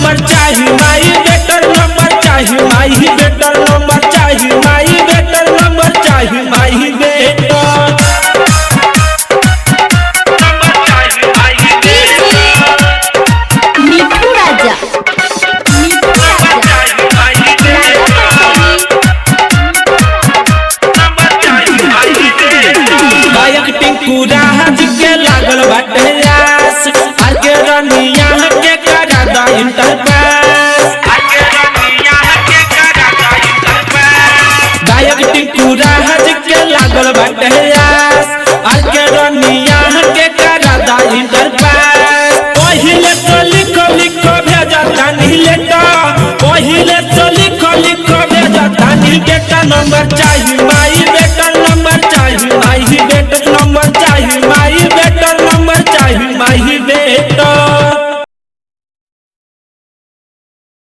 Number चाहिए माई better number चाहिए माई better number चाहिए माई बेटर नंबर चाहिए माई बेटर मिठू राजा गायक टिंकू राज के लागल बाटे आस आर के रनिया के करा दा इंटरपास गायक टिंकू राज के लागल बाटे आस आर के रनिया के करा दा इंटरपास पहिले तो लिखो लिखो भेजा तानी लेटा पहिले तो लिखो लिखो भेजा तानी के नंबर चाहिए।